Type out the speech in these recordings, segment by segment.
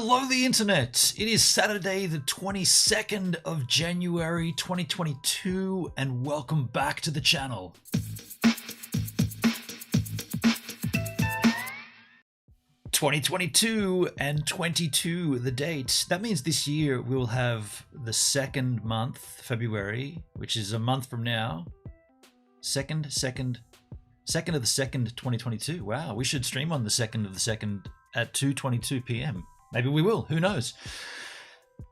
Hello the internet! It is Saturday the 22nd of January 2022 and welcome back to the channel. (2022) and 22 the date. That means this year we'll have the second month, February, which is a month from now. Second of the 2nd, 2022. Wow, we should stream on the 2nd of the 2nd at 2:22 p.m. Maybe we will, who knows?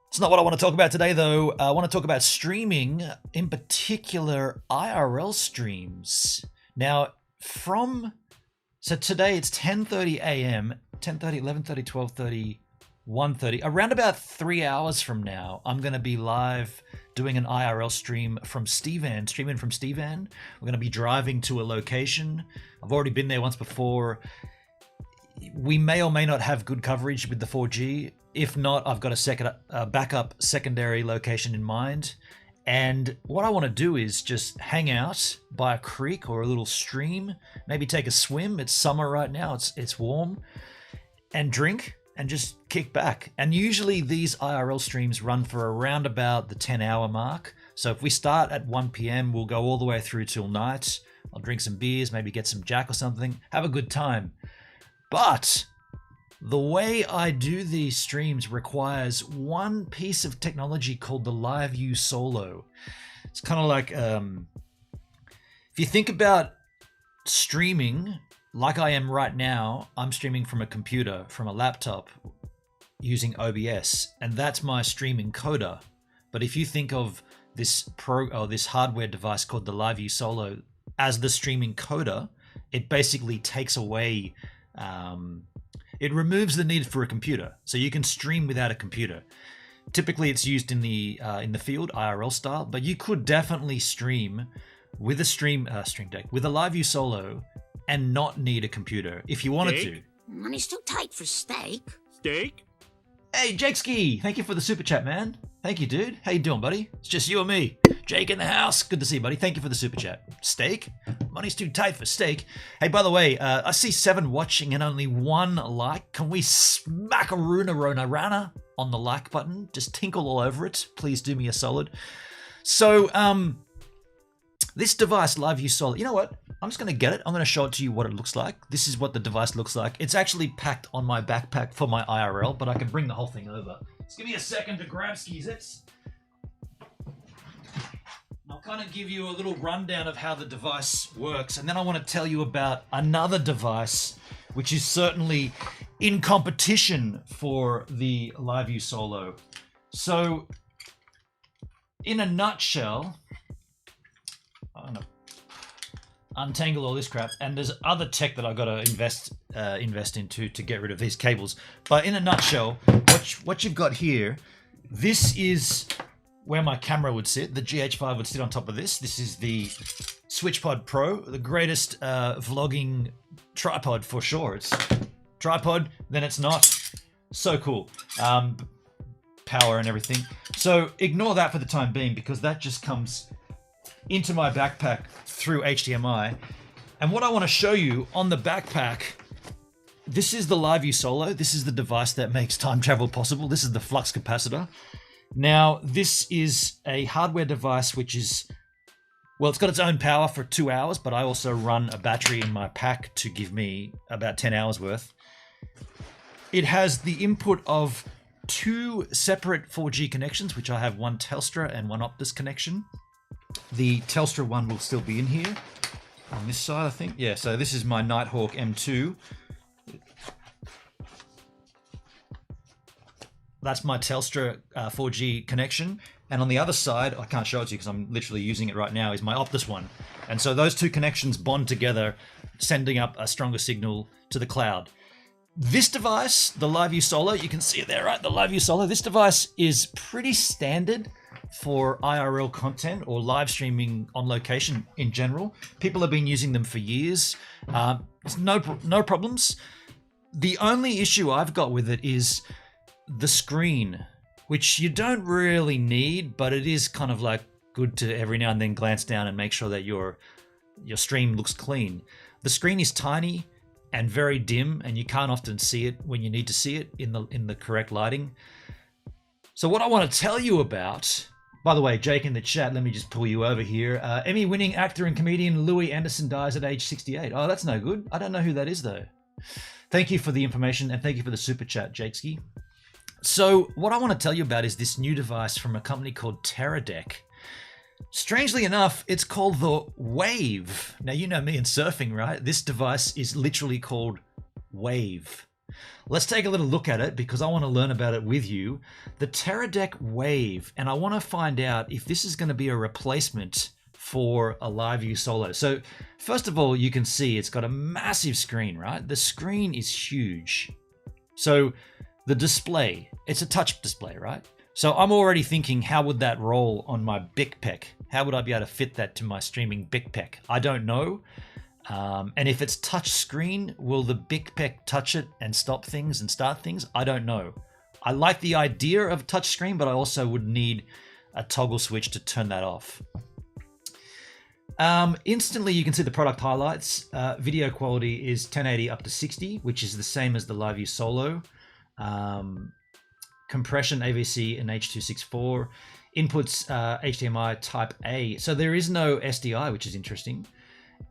It's not what I want to talk about today though. I want to talk about streaming, in particular IRL streams. Now, so today it's 10:30 a.m., 10:30, 11:30, 12:30, 1:30. Around about 3 hours from now, I'm going to be live doing an IRL stream from streaming from Stevan. We're going to be driving to a location. I've already been there once before. We may or may not have good coverage with the 4G. If not, I've got a backup secondary location in mind. And what I want to do is just hang out by a creek or a little stream, maybe take a swim. It's summer right now, it's warm, and drink and just kick back. And usually these IRL streams run for around about the 10-hour mark. So if we start at 1 p.m, we'll go all the way through till night. I'll drink some beers, maybe get some Jack or something, have a good time. But the way I do these streams requires one piece of technology called the LiveU Solo. It's kind of like, if you think about streaming, like I am right now, I'm streaming from a computer, from a laptop, using OBS, and that's my stream encoder. But if you think of this hardware device called the LiveU Solo as the stream encoder, it basically takes away it removes the need for a computer, so you can stream without a computer. Typically, it's used in the field, IRL style, but you could definitely stream with a stream deck with a LiveU Solo and not need a computer if you wanted to. Money's too tight for steak. Steak? Hey, Jakeski, thank you for the super chat, man. Thank you, dude. How you doing, buddy? It's just you and me. Jake in the house. Good to see you, buddy. Thank you for the super chat. Steak? Money's too tight for steak. Hey, by the way, I see 7 watching and only 1 like. Can we smack a runa on the like button? Just tinkle all over it. Please do me a solid. So, this device, LiveU Solo, you know what? I'm just going to get it. I'm going to show it to you what it looks like. This is what the device looks like. It's actually packed on my backpack for my IRL, but I can bring the whole thing over. Just give me a second to grab skis. I'll kind of give you a little rundown of how the device works, and then I want to tell you about another device which is certainly in competition for the LiveU Solo. So, in a nutshell, I'm gonna untangle all this crap, and there's other tech that I've got to invest into to get rid of these cables. But in a nutshell, what you've got here, this is where my camera would sit. The GH5 would sit on top of this. This is the SwitchPod Pro, the greatest vlogging tripod for sure. It's tripod, then it's not. So cool. Power and everything. So ignore that for the time being, because that just comes into my backpack through HDMI. And what I want to show you on the backpack, this is the LiveU Solo. This is the device that makes time travel possible. This is the flux capacitor. Now, this is a hardware device which is, well, it's got its own power for 2 hours, but I also run a battery in my pack to give me about 10 hours worth. It has the input of 2 separate 4G connections, which I have one Telstra and one Optus connection. The Telstra one will still be in here on this side, I think. Yeah, so this is my Nighthawk M2. That's my Telstra 4G connection. And on the other side, I can't show it to you because I'm literally using it right now, is my Optus one. And so those 2 connections bond together, sending up a stronger signal to the cloud. This device, the LiveU Solo, you can see it there, right? The LiveU Solo. This device is pretty standard for IRL content or live streaming on location in general. People have been using them for years. No problems. The only issue I've got with it is the screen, which you don't really need, but it is kind of like good to every now and then glance down and make sure that your stream looks clean. The screen is tiny. and very dim, and you can't often see it when you need to see it in the correct lighting. So what I want to tell you about, by the way, Jake in the chat, let me just pull you over here. Emmy-winning actor and comedian Louis Anderson dies at age 68. Oh, that's no good. I don't know who that is, though. Thank you for the information, and thank you for the super chat, Jakeski. So what I want to tell you about is this new device from a company called Teradek. Strangely enough, it's called the Wave. Now, you know me and surfing, right? This device is literally called Wave. Let's take a little look at it because I want to learn about it with you. The Teradek Wave, and I want to find out if this is going to be a replacement for a LiveU Solo. So first of all, you can see it's got a massive screen, right? The screen is huge. So the display, it's a touch display, right? So I'm already thinking, how would that roll on my BICPEC? How would I be able to fit that to my streaming BICPEC? I don't know. And if it's touch screen, will the BICPEC touch it and stop things and start things? I don't know. I like the idea of touch screen, but I also would need a toggle switch to turn that off. Instantly, you can see the product highlights. Video quality is 1080 up to 60, which is the same as the LiveU Solo. Compression AVC and H.264. Inputs HDMI Type A. So there is no SDI, which is interesting.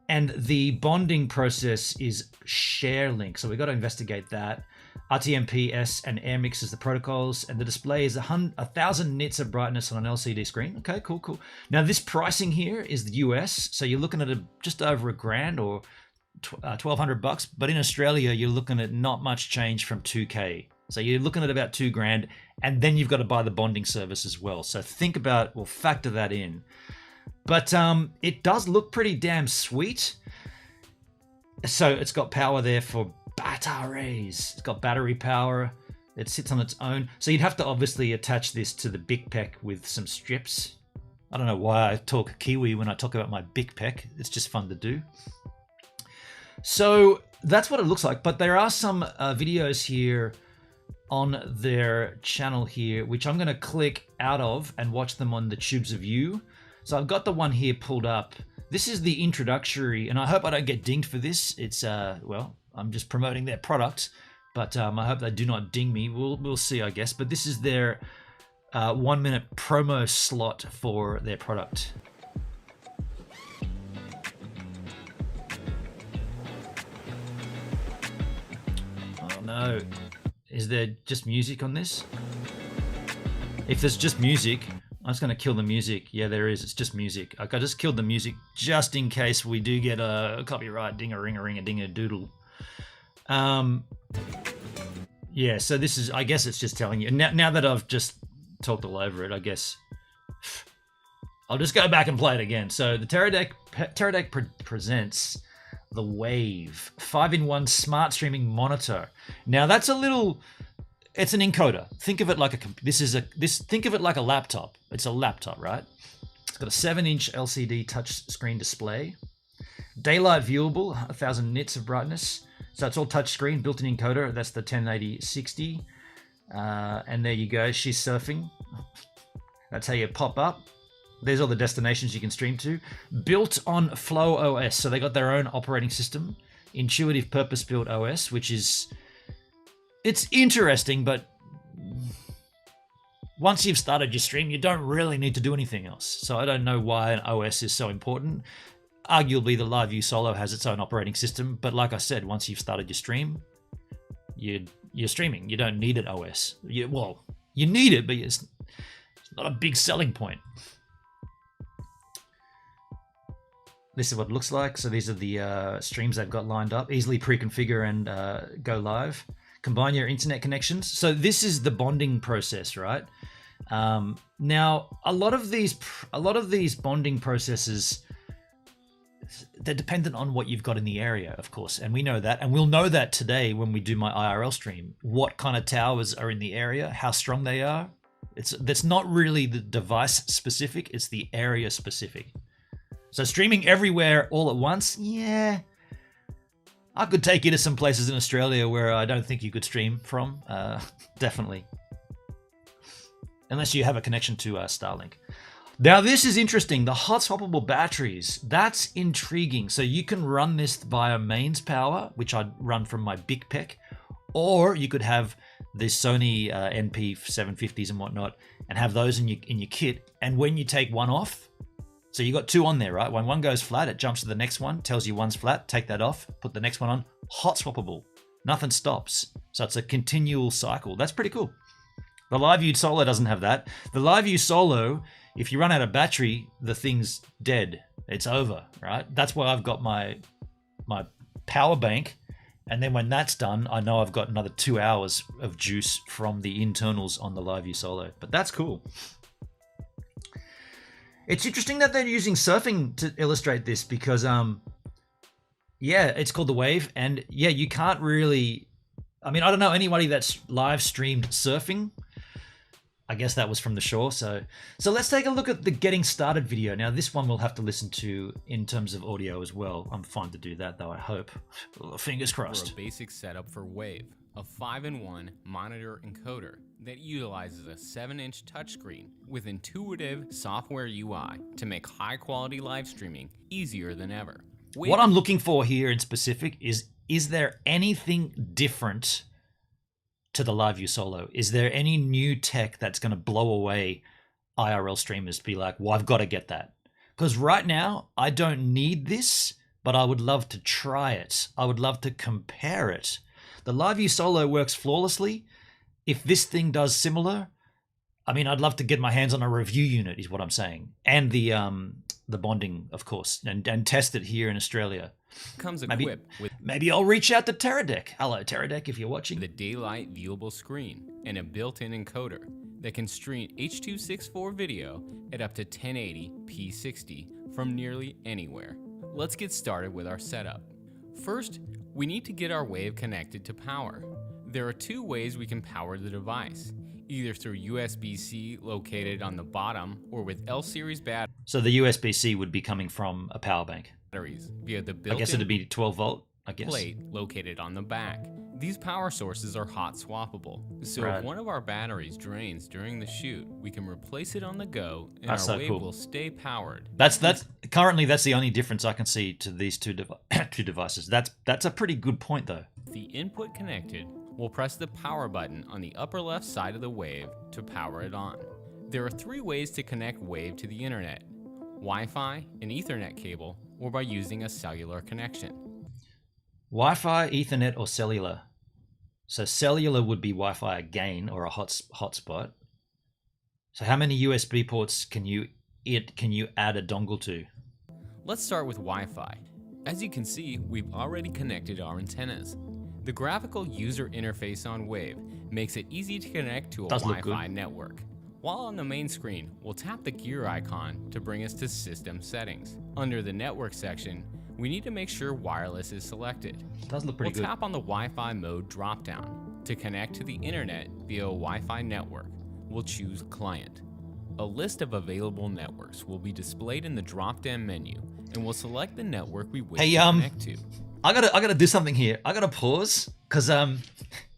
And the bonding process is ShareLink. So we've got to investigate that. RTMP-S and AirMix is the protocols. And the display is 1,000 nits of brightness on an LCD screen. Okay, cool, cool. Now this pricing here is the US. So you're looking at just over $1,000 or $1,200. But in Australia, you're looking at not much change from 2K. So you're looking at about $2,000. And then you've got to buy the bonding service as well. So think about, we'll factor that in. But it does look pretty damn sweet. So it's got power there for batteries. It's got battery power. It sits on its own. So you'd have to obviously attach this to the BICPEC with some strips. I don't know why I talk Kiwi when I talk about my BICPEC. It's just fun to do. So that's what it looks like. But there are some videos here on their channel here, which I'm going to click out of and watch them on the Tubes of You. So I've got the one here pulled up. This is the introductory, and I hope I don't get dinged for this. It's, well, I'm just promoting their product, but I hope they do not ding me. We'll see, I guess. But this is their 1 minute promo slot for their product. Oh no. Is there just music on this? If there's just music, I'm just going to kill the music. Yeah, there is. It's just music. I just killed the music just in case we do get a copyright ding-a-ring-a-ring-a-ding-a-doodle. Yeah, so this is, I guess it's just telling you. Now that I've just talked all over it, I guess I'll just go back and play it again. So the Teradek presents the Wave 5-in-1 smart streaming monitor. Now that's a little, it's an encoder. Think of it like think of it like a laptop. It's a laptop, right? It's got a 7-inch LCD touch screen display. Daylight viewable, 1,000 nits of brightness. So it's all touch screen, built-in encoder. That's the 1080-60. And there you go. She's surfing. That's how you pop up. There's all the destinations you can stream to. Built on Flow OS. So they got their own operating system. Intuitive purpose-built OS, which is... It's interesting, but once you've started your stream, you don't really need to do anything else. So I don't know why an OS is so important. Arguably, the LiveU Solo has its own operating system. But like I said, once you've started your stream, you're streaming. You don't need an OS. Well, you need it, but it's not a big selling point. This is what it looks like. So these are the streams they've got lined up. Easily pre-configure and go live. Combine your internet connections. So this is the bonding process, right? Now, a lot of these bonding processes, they're dependent on what you've got in the area, of course, and we know that, and we'll know that today when we do my IRL stream. What kind of towers are in the area, how strong they are. That's not really the device specific; it's the area specific. So streaming everywhere all at once, yeah. I could take you to some places in Australia where I don't think you could stream from, definitely. Unless you have a connection to Starlink. Now this is interesting. The hot swappable batteries, that's intriguing. So you can run this via mains power, which I'd run from my Big Pec, or you could have the Sony NP750s and whatnot, and have those in your kit. And when you take one off, so you got two on there, right? When one goes flat, it jumps to the next one, tells you one's flat, take that off, put the next one on. Hot swappable, nothing stops. So it's a continual cycle. That's pretty cool. The LiveU Solo doesn't have that. The LiveU Solo, if you run out of battery, the thing's dead. It's over, right? That's why I've got my power bank. And then when that's done, I know I've got another 2 hours of juice from the internals on the LiveU Solo. But that's cool. It's interesting that they're using surfing to illustrate this because, yeah, it's called the Wave. And yeah, you can't really, I mean, I don't know anybody that's live streamed surfing. I guess that was from the shore. So let's take a look at the getting started video. Now, this one we'll have to listen to in terms of audio as well. I'm fine to do that, though, I hope. Fingers crossed. For a basic setup for Wave, a 5-in-1 monitor encoder that utilizes a 7-inch touchscreen with intuitive software UI to make high-quality live streaming easier than ever. Wave what I'm looking for here in specific is there anything different to the LiveU Solo? Is there any new tech that's going to blow away IRL streamers? Be like, well, I've got to get that. Because right now, I don't need this, but I would love to try it. I would love to compare it. The LiveU Solo works flawlessly. If this thing does similar, I mean, I'd love to get my hands on a review unit, is what I'm saying. And the bonding, of course, and test it here in Australia. Comes equipped with maybe I'll reach out to Teradek. Hello, Teradek, if you're watching. the daylight viewable screen and a built-in encoder that can stream H.264 video at up to 1080p 60 from nearly anywhere. Let's get started with our setup. First, we need to get our Wave connected to power. There are two ways we can power the device, either through USB-C located on the bottom or with L-series batteries. So the USB-C would be coming from a power bank. Via the I built-in guess it'd be 12 volt, plate located on the back. These power sources are hot swappable, so Right. if one of our batteries drains during the shoot, we can replace it on the go and That's our so Wave cool. will stay powered. That's currently that's the only difference I can see to these two devices. That's a pretty good point though. With the input connected, we'll press the power button on the upper left side of the Wave to power it on. There are three ways to connect Wave to the internet: Wi-Fi, an Ethernet cable, or by using a cellular connection. Wi-Fi, Ethernet, or cellular. So cellular would be Wi-Fi again, or a hotspot. So how many USB ports can you add a dongle to? Let's start with Wi-Fi. As you can see, we've already connected our antennas. The graphical user interface on Wave makes it easy to connect to a Does look Wi-Fi good. network. While on the main screen, we'll tap the gear icon to bring us to System Settings. Under the Network section, we need to make sure wireless is selected. Does look pretty We'll good. tap on the Wi-Fi mode dropdown. To connect to the internet via a Wi-Fi network, we'll choose Client. A list of available networks will be displayed in the drop-down menu, and we'll select the network we wish Hey, to connect to. I gotta do something here. I gotta pause because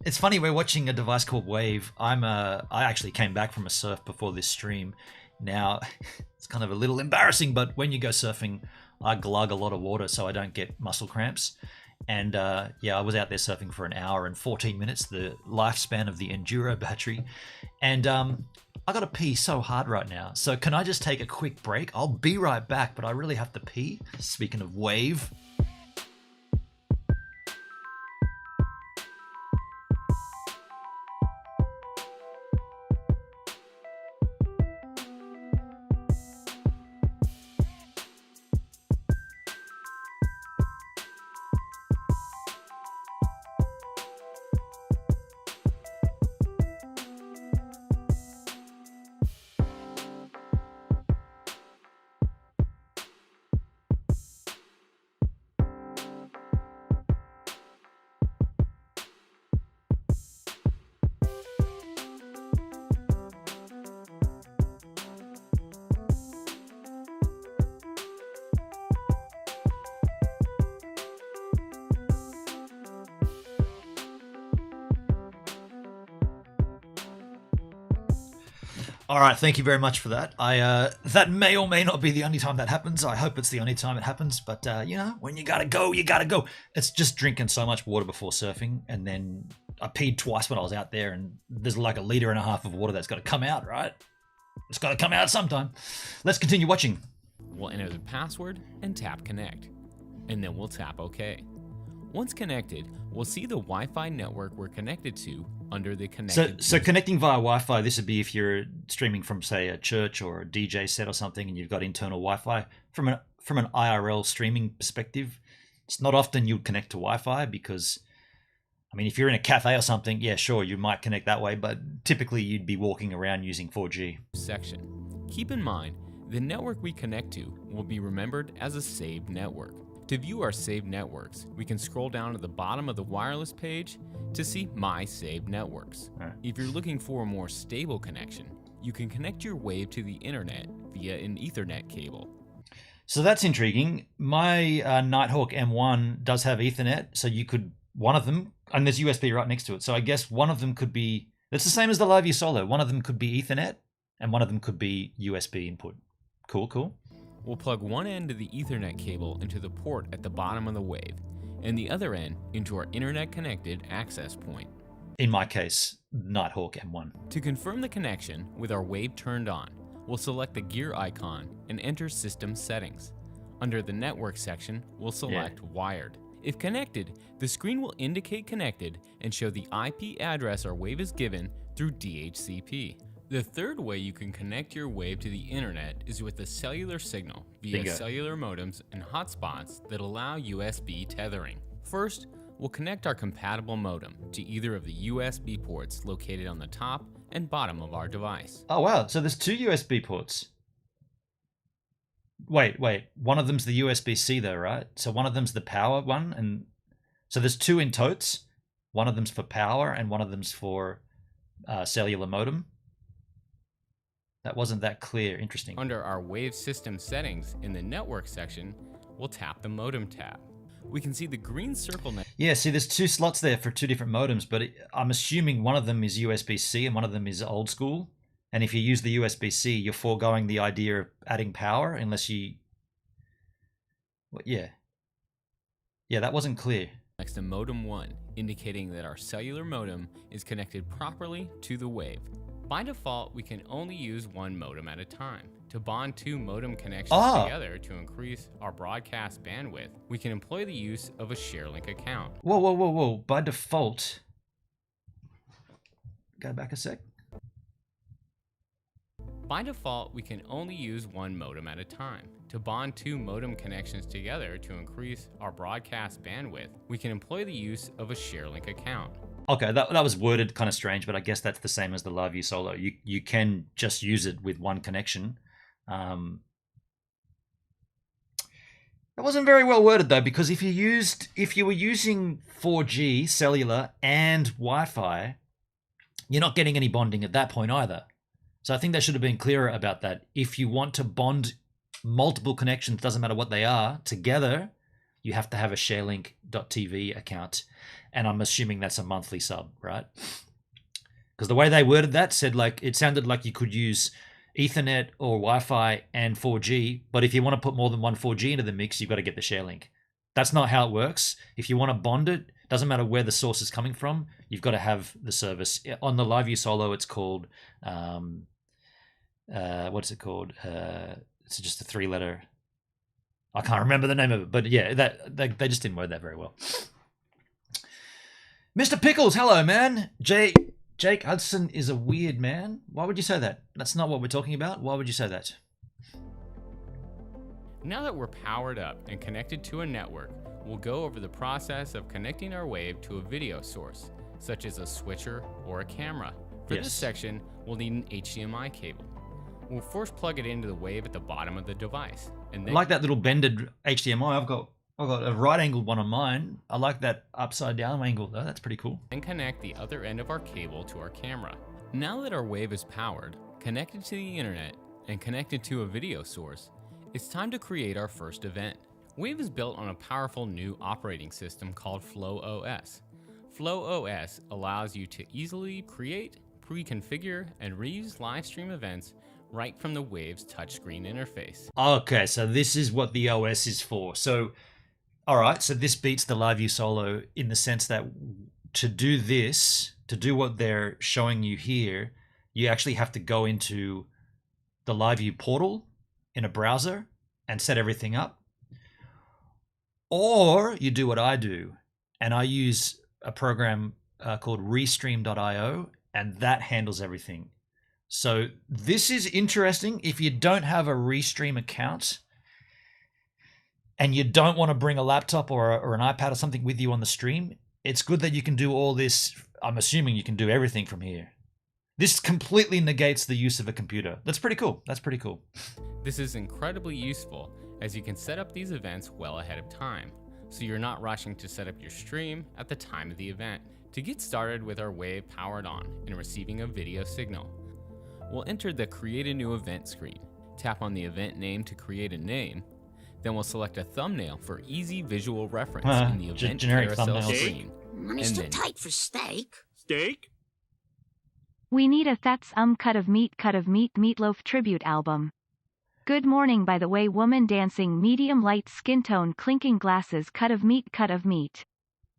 it's funny. We're watching a device called Wave. I actually came back from a surf before this stream. Now it's kind of a little embarrassing, but when you go surfing, I glug a lot of water so I don't get muscle cramps. And yeah, I was out there surfing for an hour and 14 minutes, the lifespan of the Enduro battery. And I gotta pee so hard right now. So can I just take a quick break? I'll be right back, but I really have to pee. Speaking of Wave. All right, thank you very much for that. That may or may not be the only time that happens. I hope it's the only time it happens, but you know, when you gotta go, you gotta go. It's just drinking so much water before surfing, and then I peed twice when I was out there, and there's like 1.5 liters of water that's got to come out, right? It's got to come out sometime. Let's continue watching. We'll enter the password and tap connect, and then we'll tap OK. Once connected, we'll see the Wi-Fi network we're connected to under the connected. So connecting via Wi-Fi, this would be if you're streaming from, say, a church or a DJ set or something, and you've got internal Wi-Fi. From an IRL streaming perspective, it's not often you'd connect to Wi-Fi because, I mean, if you're in a cafe or something, yeah, sure, you might connect that way, but typically you'd be walking around using 4G. Section. Keep in mind, the network we connect to will be remembered as a saved network. To view our saved networks, we can scroll down to the bottom of the wireless page to see My Saved Networks. Right. If you're looking for a more stable connection, you can connect your wave to the internet via an Ethernet cable. So that's intriguing. My Nighthawk M1 does have Ethernet, so you could, one of them, and there's USB right next to it, so I guess one of them could be, it's the same as the LiveU Solo. One of them could be Ethernet, and one of them could be USB input. Cool. We'll plug one end of the Ethernet cable into the port at the bottom of the wave, and the other end into our internet-connected access point. In my case, Nighthawk M1. To confirm the connection with our wave turned on, we'll select the gear icon and enter System Settings. Under the Network section, we'll select Wired. If connected, the screen will indicate connected and show the IP address our wave is given through DHCP. The third way you can connect your wave to the internet is with a cellular signal via cellular modems and hotspots that allow USB tethering. First, we'll connect our compatible modem to either of the USB ports located on the top and bottom of our device. Oh wow, so there's 2 USB ports. Wait, one of them's the USB-C though, right? So one of them's the power one, and so there's 2 in totes. One of them's for power and one of them's for cellular modem. That wasn't that clear. Interesting. Under our wave system settings in the network section, we'll tap the modem tab. We can see the green circle. Yeah, see there's 2 slots there for 2 different modems, but I'm assuming one of them is USB-C and one of them is old school. And if you use the USB-C, you're foregoing the idea of adding power unless you... Well, yeah, that wasn't clear. Next to modem 1, indicating that our cellular modem is connected properly to the wave. By default, we can only use one modem at a time. To bond 2 modem connections together to increase our broadcast bandwidth, we can employ the use of a ShareLink account. Whoa. By default... Go back a sec. By default, we can only use one modem at a time. To bond 2 modem connections together to increase our broadcast bandwidth, we can employ the use of a ShareLink account. Okay, that was worded kind of strange, but I guess that's the same as the LiveU Solo. You can just use it with one connection. That wasn't very well worded though, because if you were using 4G cellular and Wi-Fi, you're not getting any bonding at that point either. So I think they should have been clearer about that. If you want to bond multiple connections, doesn't matter what they are, together, you have to have a ShareLink.tv account. And I'm assuming that's a monthly sub, right? Because the way they worded that said it sounded like you could use Ethernet or Wi-Fi and 4G, but if you want to put more than one 4G into the mix, you've got to get the ShareLink. That's not how it works. If you want to bond it, doesn't matter where the source is coming from, you've got to have the service. On the LiveU Solo, it's called, what's it called? It's just a 3-letter, I can't remember the name of it, but yeah, they just didn't word that very well. Mr. Pickles, hello, man. Jake Hudson is a weird man. Why would you say that? That's not what we're talking about. Why would you say that? Now that we're powered up and connected to a network, we'll go over the process of connecting our wave to a video source, such as a switcher or a camera. For this section, we'll need an HDMI cable. We'll first plug it into the wave at the bottom of the device. And then, I like that little bended HDMI. I've got a right-angled one on mine. I like that upside-down angle, though. That's pretty cool. And connect the other end of our cable to our camera. Now that our wave is powered, connected to the internet, and connected to a video source, it's time to create our first event. Wave is built on a powerful new operating system called Flow OS. Flow OS allows you to easily create, pre-configure and reuse live stream events right from the Wave's touchscreen interface. Okay, so this is what the OS is for. So, all right, so this beats the LiveU Solo in the sense that to do this, to do what they're showing you here, you actually have to go into the LiveU portal in a browser and set everything up. Or you do what I do, and I use a program called Restream.io, and that handles everything. So this is interesting. If you don't have a Restream account and you don't want to bring a laptop or an iPad or something with you on the stream, it's good that you can do all this. I'm assuming you can do everything from here. This completely negates the use of a computer. That's pretty cool. That's pretty cool. This is incredibly useful as you can set up these events well ahead of time, so you're not rushing to set up your stream at the time of the event. To get started with our Wave powered on and receiving a video signal, we'll enter the Create a New Event screen. Tap on the event name to create a name, then we'll select a thumbnail for easy visual reference in the event carousel screen. Money's too tight for steak. Steak? We need a That's cut of meat Meatloaf tribute album. Good morning, by the way, woman dancing, medium light skin tone, clinking glasses, cut of meat.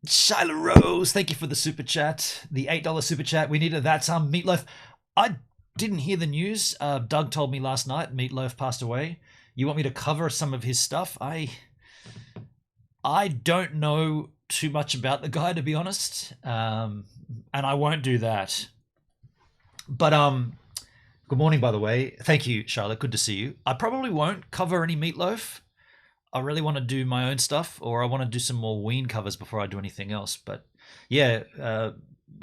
Shyla Rose, thank you for the super chat, the $8 super chat. We need a That's Meatloaf. I didn't hear the news. Doug told me last night Meatloaf passed away. You want me to cover some of his stuff? I don't know too much about the guy, to be honest, and I won't do that. But good morning, by the way. Thank you, Charlotte. Good to see you. I probably won't cover any Meatloaf. I really want to do my own stuff, or I want to do some more Ween covers before I do anything else. But yeah,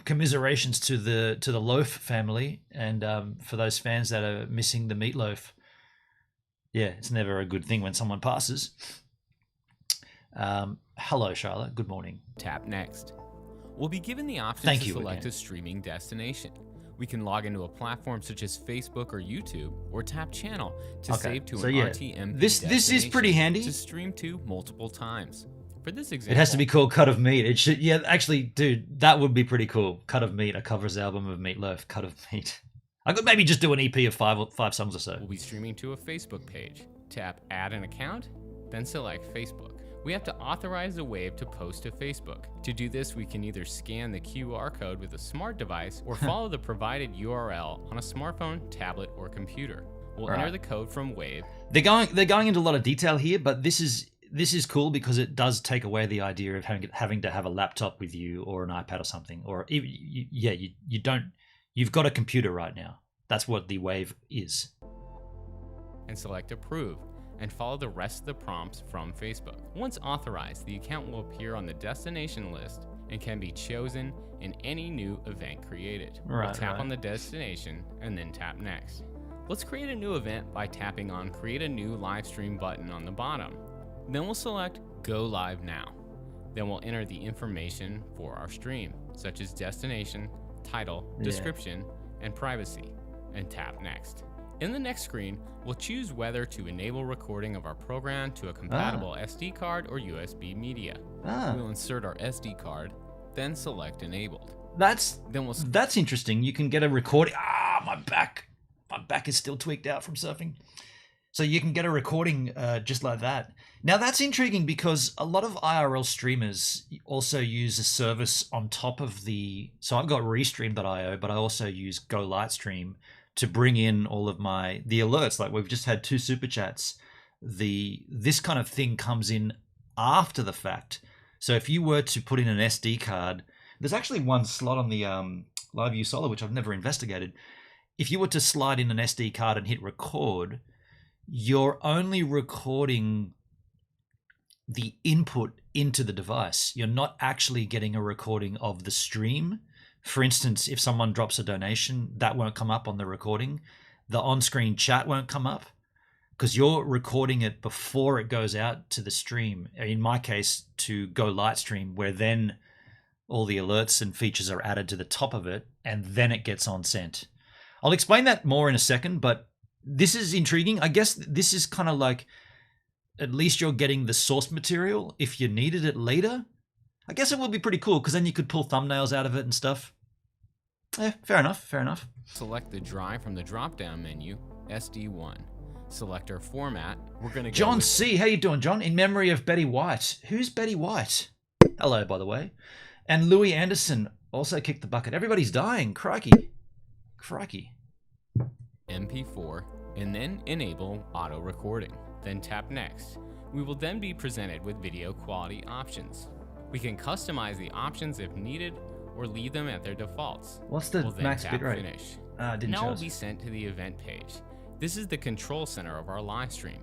commiserations to the Loaf family, and for those fans that are missing the Meatloaf. Yeah, it's never a good thing when someone passes. Hello, Charlotte. Good morning. Tap Next. We'll be given the option to select a streaming destination. We can log into a platform such as Facebook or YouTube, or tap channel to save to an RTMP This is pretty handy to stream to multiple times. For this example, it has to be called Cut of Meat. It should, yeah, actually, dude, that would be pretty cool. Cut of Meat, a covers album of Meatloaf. Cut of Meat. I could maybe just do an EP of five songs or so. We'll be streaming to a Facebook page. Tap Add an Account, then select Facebook. We have to authorize the Wave to post to Facebook. To do this, we can either scan the QR code with a smart device or follow the provided URL on a smartphone, tablet, or computer. We'll enter the code from Wave. They're going into a lot of detail here, but this is cool because it does take away the idea of having to have a laptop with you or an iPad or something, or you don't. You've got a computer right now. That's what the Wave is. And select Approve, and follow the rest of the prompts from Facebook. Once authorized, the account will appear on the destination list and can be chosen in any new event created. We'll tap on the destination and then tap Next. Let's create a new event by tapping on Create a New Live Stream button on the bottom. Then we'll select Go Live Now. Then we'll enter the information for our stream, such as destination, title, description, and privacy, and tap Next. In the next screen, we'll choose whether to enable recording of our program to a compatible SD card or USB media. We'll insert our SD card, then select Enabled. That's interesting. You can get a recording. My back is still tweaked out from surfing. So you can get a recording just like that. Now that's intriguing because a lot of IRL streamers also use a service on top of the... So I've got Restream.io, but I also use Go Lightstream to bring in all of the alerts. Like we've just had 2 super chats. This kind of thing comes in after the fact. So if you were to put in an SD card, there's actually one slot on the LiveU Solo, which I've never investigated. If you were to slide in an SD card and hit record, you're only recording the input into the device. You're not actually getting a recording of the stream. For instance, if someone drops a donation, that won't come up on the recording. The on-screen chat won't come up because you're recording it before it goes out to the stream. In my case, to Go Lightstream, where then all the alerts and features are added to the top of it, and then it gets on sent. I'll explain that more in a second, but this is intriguing. I guess this is kind of like, at least you're getting the source material if you needed it later. I guess it would be pretty cool because then you could pull thumbnails out of it and stuff. fair enough. Fair enough. Select the drive from the drop-down menu, SD1. Select our format. We're going to go John with C. How you doing, John? In memory of Betty White. Who's Betty White? Hello, by the way. And Louis Anderson also kicked the bucket. Everybody's dying. Crikey. Crikey. MP4, and then enable auto recording. Then tap Next. We will then be presented with video quality options. We can customize the options if needed or leave them at their defaults. What's the We'll then max tap bitrate? Finish. Didn't Now show we'll us. be sent to the event page. This is the control center of our live stream.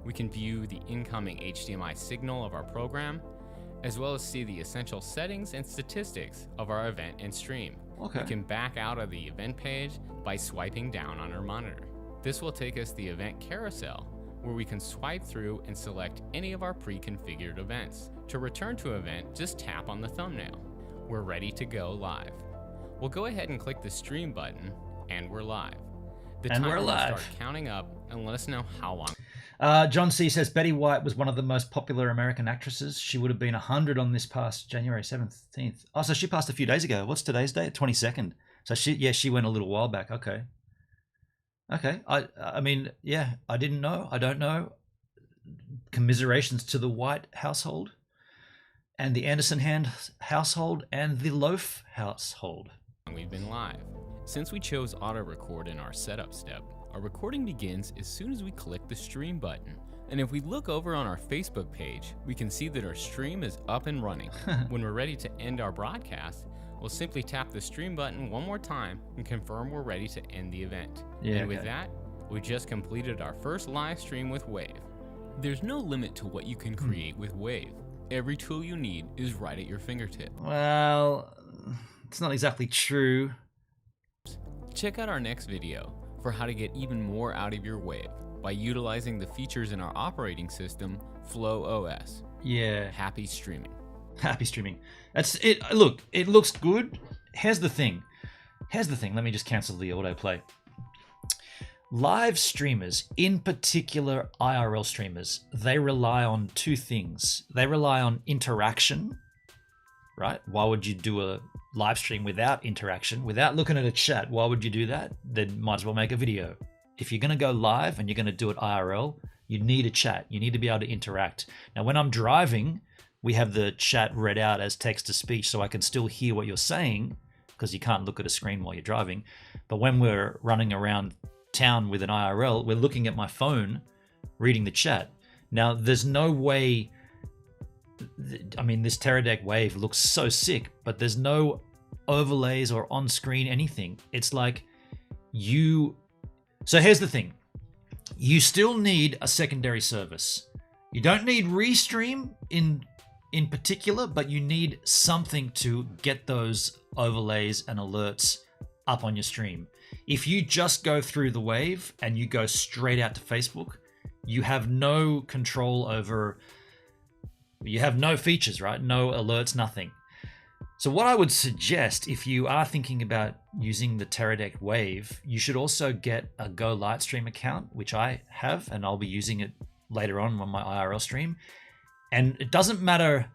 We can view the incoming HDMI signal of our program, as well as see the essential settings and statistics of our event and stream. Okay. We can back out of the event page by swiping down on our monitor. This will take us to the event carousel, where we can swipe through and select any of our pre-configured events. To return to event, just tap on the thumbnail. We're ready to go live. We'll go ahead and click the stream button, and we're live. The And we're timer will live. start counting up and let us know how long. John C. says Betty White was one of the most popular American actresses. She would have been 100 on this past January 17th. Oh, so she passed a few days ago. What's today's date? 22nd. So she went a little while back. Okay. I mean, yeah, I didn't know. I don't know. Commiserations to the White household and the Anderson Hand household and the Loaf household. We've been live. Since we chose auto record in our setup step, our recording begins as soon as we click the stream button. And if we look over on our Facebook page, we can see that our stream is up and running. When we're ready to end our broadcast, we'll simply tap the stream button one more time and confirm we're ready to end the event. And with that, we just completed our first live stream with Wave. There's no limit to what you can create with Wave. Every tool you need is right at your fingertip. Well, it's not exactly true. Check out our next video for how to get even more out of your Wave by utilizing the features in our operating system, Flow OS. Yeah. Happy streaming. Happy streaming. That's it. Look, it looks good. Here's the thing. Let me just cancel the autoplay. Live streamers, in particular IRL streamers, they rely on two things. They rely on interaction, right? Why would you do a live stream without interaction, without looking at a chat? Why would you do that? Then might as well make a video. If you're going to go live and you're going to do it IRL, you need a chat. You need to be able to interact. Now, when I'm driving, we have the chat read out as text to speech, so I can still hear what you're saying because you can't look at a screen while you're driving. But when we're running around town with an IRL, we're looking at my phone, reading the chat. Now, there's no way. I mean, this Teradek Wave looks so sick, but there's no overlays or on-screen anything. It's like you. So here's the thing. You still need a secondary service. You don't need Restream in particular, but you need something to get those overlays and alerts up on your stream. If you just go through the Wave and you go straight out to Facebook, you have no control over. You have no features, right? No alerts, nothing. So what I would suggest, if you are thinking about using the Teradek Wave, you should also get a Go Lightstream account, which I have, and I'll be using it later on my IRL stream. And it doesn't matter,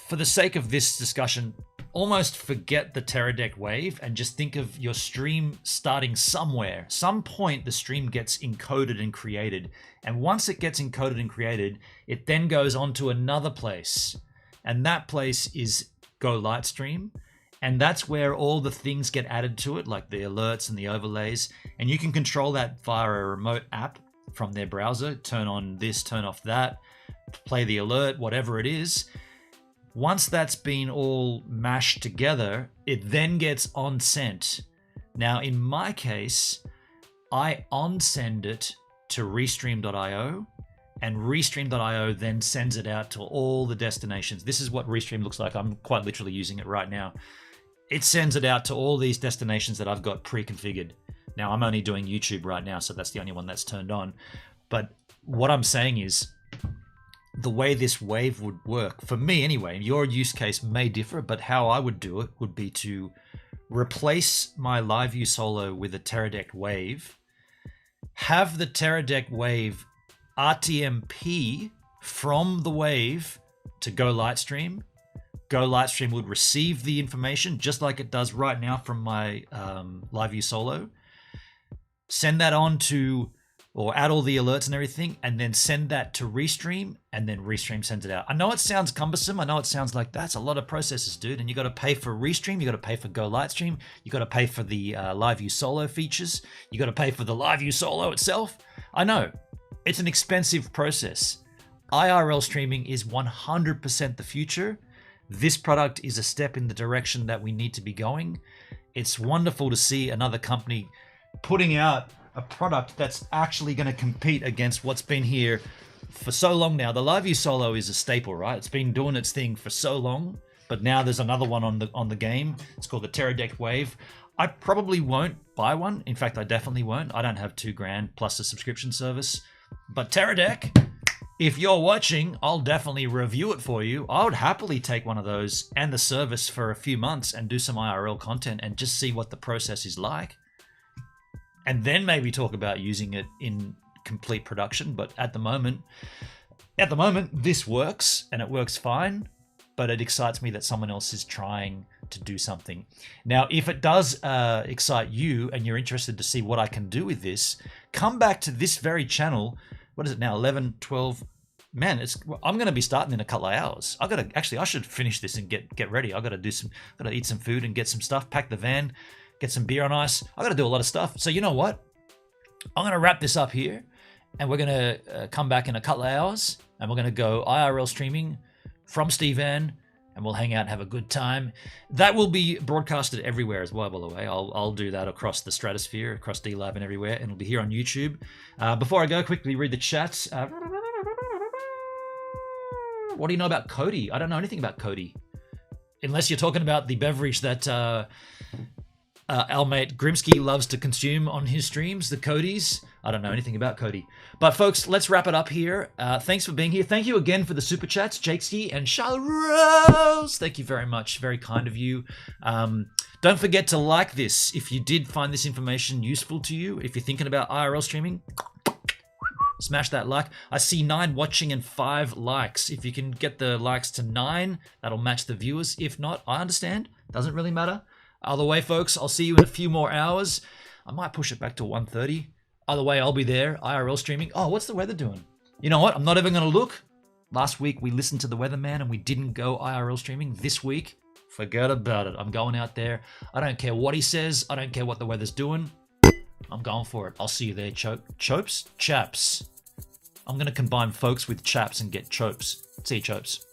for the sake of this discussion, almost forget the Teradek Wave and just think of your stream starting somewhere. Some point the stream gets encoded and created. And once it gets encoded and created, it then goes on to another place. And that place is Go Lightstream. And that's where all the things get added to it, like the alerts and the overlays. And you can control that via a remote app from their browser. Turn on this, turn off that, play the alert, whatever it is. Once that's been all mashed together, it then gets on-sent. Now, in my case, I on-send it to Restream.io, and Restream.io then sends it out to all the destinations. This is what Restream looks like. I'm quite literally using it right now. It sends it out to all these destinations that I've got pre-configured. Now, I'm only doing YouTube right now, so that's the only one that's turned on. But what I'm saying is, the way this Wave would work, for me anyway, your use case may differ, but how I would do it would be to replace my LiveU Solo with a Teradek Wave, have the Teradek Wave RTMP from the Wave to Go Lightstream, Go Livestream would receive the information just like it does right now from my LiveU Solo. Send that on to, or add all the alerts and everything, and then send that to Restream, and then Restream sends it out. I know it sounds cumbersome. I know it sounds like that's a lot of processes, dude. And you got to pay for Restream. You got to pay for Go Livestream. You got to pay for the LiveU Solo features. You got to pay for the LiveU Solo itself. I know it's an expensive process. IRL streaming is 100% the future. This product is a step in the direction that we need to be going. It's wonderful to see another company putting out a product that's actually going to compete against what's been here for so long now. The LiveU Solo is a staple, right? It's been doing its thing for so long, but now there's another one on the game. It's called the Teradek Wave. I probably won't buy one. In fact, I definitely won't. I don't have $2,000 plus a subscription service. But Teradek, if you're watching, I'll definitely review it for you. I would happily take one of those and the service for a few months and do some IRL content and just see what the process is like. And then maybe talk about using it in complete production. But at the moment, this works and it works fine. But it excites me that someone else is trying to do something. Now, if it does excite you and you're interested to see what I can do with this, come back to this very channel. What is it now? 11, 12. Man, I'm going to be starting in a couple of hours. I should finish this and get ready. I got to eat some food and get some stuff, pack the van, get some beer on ice. I got to do a lot of stuff. So you know what? I'm going to wrap this up here, and we're going to come back in a couple of hours, and we're going to go IRL streaming from Stevan, and we'll hang out and have a good time. That will be broadcasted everywhere as well, by the way. I'll do that across the stratosphere, across DLive and everywhere, and it'll be here on YouTube. Before I go, quickly read the chats. What do you know about Cody? I don't know anything about Cody. Unless you're talking about the beverage that our mate Grimsky loves to consume on his streams, the Codys. I don't know anything about Cody. But folks, let's wrap it up here. Thanks for being here. Thank you again for the super chats, Jakeski and Charles Rose. Thank you very much. Very kind of you. Don't forget to like this if you did find this information useful to you. If you're thinking about IRL streaming, smash that like. I see 9 watching and 5 likes. If you can get the likes to 9, that'll match the viewers. If not, I understand. Doesn't really matter. Either way, folks, I'll see you in a few more hours. I might push it back to 1:30. Either way, I'll be there, IRL streaming. Oh, what's the weather doing? You know what? I'm not even going to look. Last week, we listened to the weatherman and we didn't go IRL streaming. This week, forget about it. I'm going out there. I don't care what he says. I don't care what the weather's doing. I'm going for it. I'll see you there, Chopes? Chaps. I'm going to combine folks with chaps and get chopes. See you, Chopes.